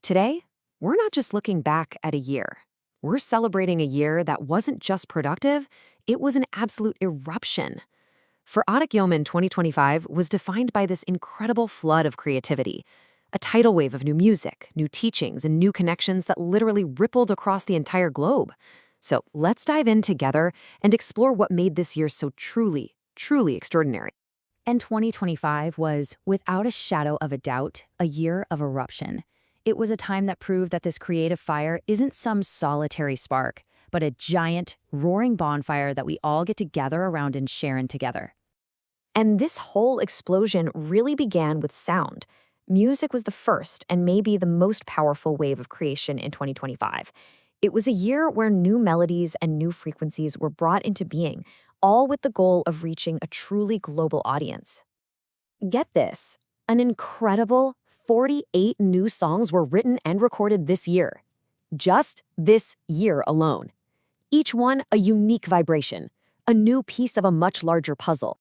Today, we're not just looking back at a year. We're celebrating a year that wasn't just productive, it was an absolute eruption. For Autic Yeoman, 2025 was defined by this incredible flood of creativity, a tidal wave of new music, new teachings, and new connections that literally rippled across the entire globe. So let's dive in together and explore what made this year so truly, truly extraordinary. And 2025 was, without a shadow of a doubt, a year of eruption. It was a time that proved that this creative fire isn't some solitary spark, but a giant, roaring bonfire that we all get to gather around and share in together. And this whole explosion really began with sound. Music was the first and maybe the most powerful wave of creation in 2025. It was a year where new melodies and new frequencies were brought into being, all with the goal of reaching a truly global audience. Get this, an incredible 48 new songs were written and recorded this year. Just this year alone. Each one a unique vibration, a new piece of a much larger puzzle.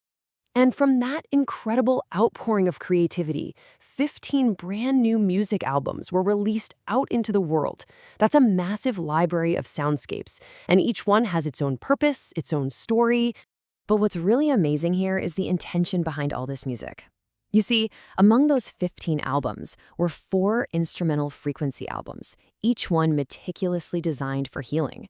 And from that incredible outpouring of creativity, 15 brand new music albums were released out into the world. That's a massive library of soundscapes, and each one has its own purpose, its own story. But what's really amazing here is the intention behind all this music. You see, among those 15 albums were 4 instrumental frequency albums, each one meticulously designed for healing.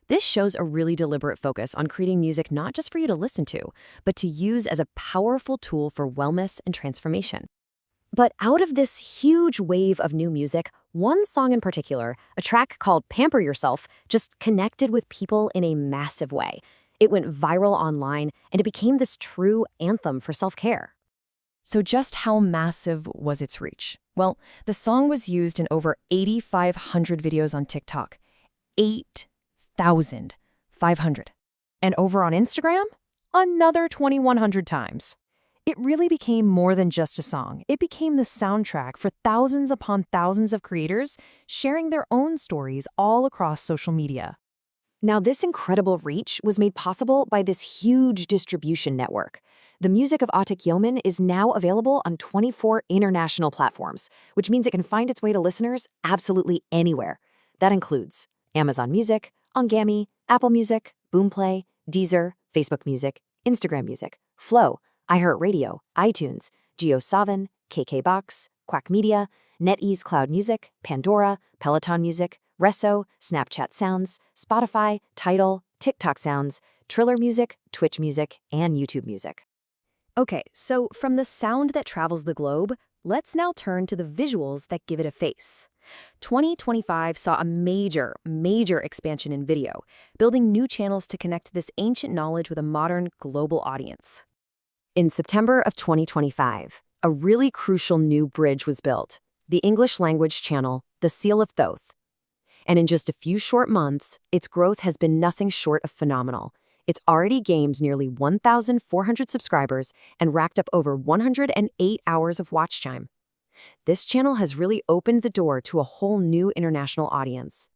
This shows a really deliberate focus on creating music not just for you to listen to, but to use as a powerful tool for wellness and transformation. But out of this huge wave of new music, one song in particular, a track called Pamper Yourself, just connected with people in a massive way. It went viral online, and it became this true anthem for self-care. So just how massive was its reach? Well, the song was used in over 8,500 videos on TikTok. 8,500. And over on Instagram, another 2,100 times. It really became more than just a song. It became the soundtrack for thousands upon thousands of creators sharing their own stories all across social media. Now, this incredible reach was made possible by this huge distribution network. The music of Autic Yeoman is now available on 24 international platforms, which means it can find its way to listeners absolutely anywhere. That includes Amazon Music, Ongami, Apple Music, Boomplay, Deezer, Facebook Music, Instagram Music, Flow, iHeartRadio, iTunes, JioSaavn, KKBox, Quack Media, NetEase Cloud Music, Pandora, Peloton Music, Resso, Snapchat Sounds, Spotify, Tidal, TikTok Sounds, Triller Music, Twitch Music, and YouTube Music. Okay, so from the sound that travels the globe, let's now turn to the visuals that give it a face. 2025 saw a major expansion in video, building new channels to connect this ancient knowledge with a modern, global audience. In September of 2025, a really crucial new bridge was built, the English language channel, The Seal of Thoth. And in just a few short months, its growth has been nothing short of phenomenal. It's already gained nearly 1,400 subscribers and racked up over 108 hours of watch time. This channel has really opened the door to a whole new international audience.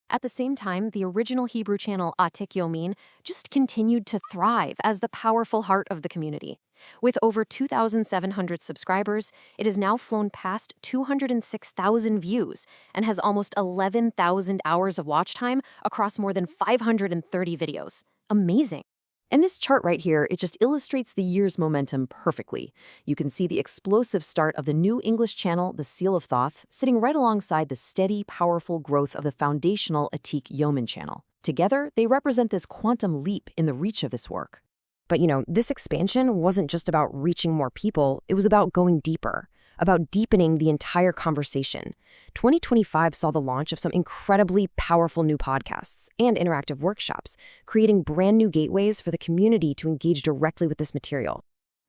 At the same time, the original Hebrew channel Autic Yeoman just continued to thrive as the powerful heart of the community. With over 2,700 subscribers, it has now flown past 206,000 views and has almost 11,000 hours of watch time across more than 530 videos. Amazing. And this chart right here, it just illustrates the year's momentum perfectly. You can see the explosive start of the new English channel, The Seal of Thoth, sitting right alongside the steady, powerful growth of the foundational Autic Yeoman channel. Together, they represent this quantum leap in the reach of this work. But this expansion wasn't just about reaching more people, it was about going deeper, about deepening the entire conversation. 2025 saw the launch of some incredibly powerful new podcasts and interactive workshops, creating brand new gateways for the community to engage directly with this material.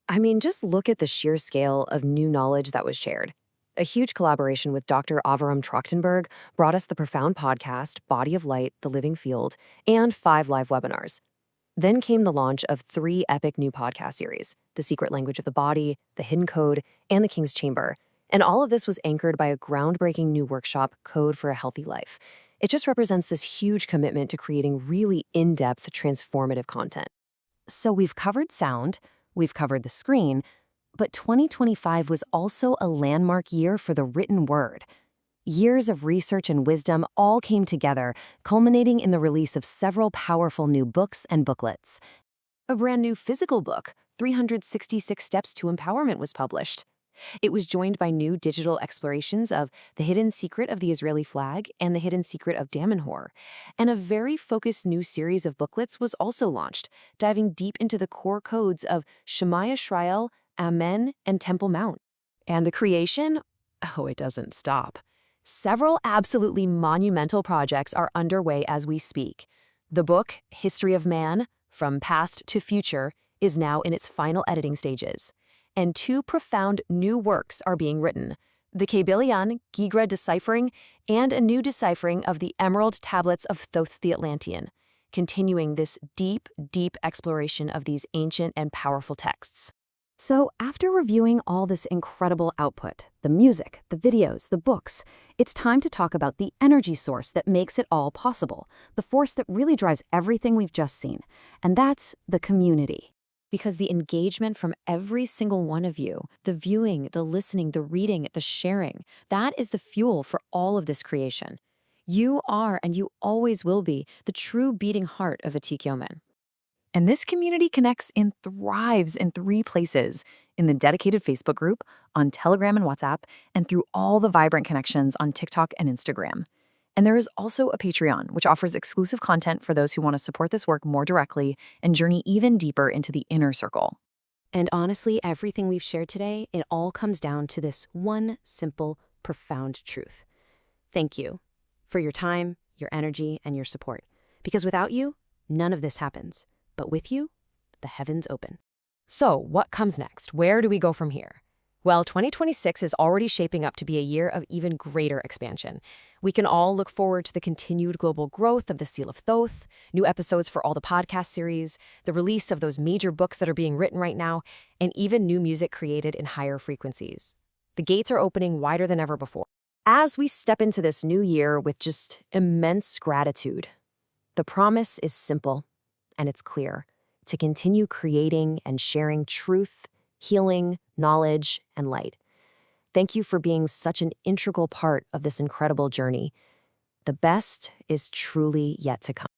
I mean, just look at the sheer scale of new knowledge that was shared. A huge collaboration with Dr. Avram Trachtenberg brought us the profound podcast, Body of Light, The Living Field, and 5 live webinars. Then came the launch of 3 epic new podcast series, The Secret Language of the Body, The Hidden Code, and The King's Chamber. And all of this was anchored by a groundbreaking new workshop, Code for a Healthy Life. It just represents this huge commitment to creating really in-depth, transformative content. So we've covered sound, we've covered the screen, but 2025 was also a landmark year for the written word. Years of research and wisdom all came together, culminating in the release of several powerful new books and booklets. A brand new physical book, 366 Steps to Empowerment, was published. It was joined by new digital explorations of The Hidden Secret of the Israeli Flag and The Hidden Secret of Damanhur. And a very focused new series of booklets was also launched, diving deep into the core codes of Shema Yisrael, Amen, and Temple Mount. And the creation? Oh, it doesn't stop. Several absolutely monumental projects are underway as we speak. The book, History of Man, From Past to Future, is now in its final editing stages. And two profound new works are being written: the Kabylion Gigra deciphering and a new deciphering of the Emerald Tablets of Thoth the Atlantean, continuing this deep, deep exploration of these ancient and powerful texts. So after reviewing all this incredible output, the music, the videos, the books, it's time to talk about the energy source that makes it all possible, the force that really drives everything we've just seen, and that's the community. Because the engagement from every single one of you, the viewing, the listening, the reading, the sharing, that is the fuel for all of this creation. You are, and you always will be, the true beating heart of Atik Yomen. And this community connects and thrives in three places: in the dedicated Facebook group, on Telegram and WhatsApp, and through all the vibrant connections on TikTok and Instagram. And there is also a Patreon, which offers exclusive content for those who want to support this work more directly and journey even deeper into the inner circle. And honestly, everything we've shared today, it all comes down to this one simple, profound truth. Thank you for your time, your energy, and your support. Because without you, none of this happens. But with you, the heavens open. So, what comes next? Where do we go from here? Well, 2026 is already shaping up to be a year of even greater expansion. We can all look forward to the continued global growth of the Seal of Thoth, new episodes for all the podcast series, the release of those major books that are being written right now, and even new music created in higher frequencies. The gates are opening wider than ever before. As we step into this new year with just immense gratitude, the promise is simple and it's clear: to continue creating and sharing truth, healing, knowledge, and light. Thank you for being such an integral part of this incredible journey. The best is truly yet to come.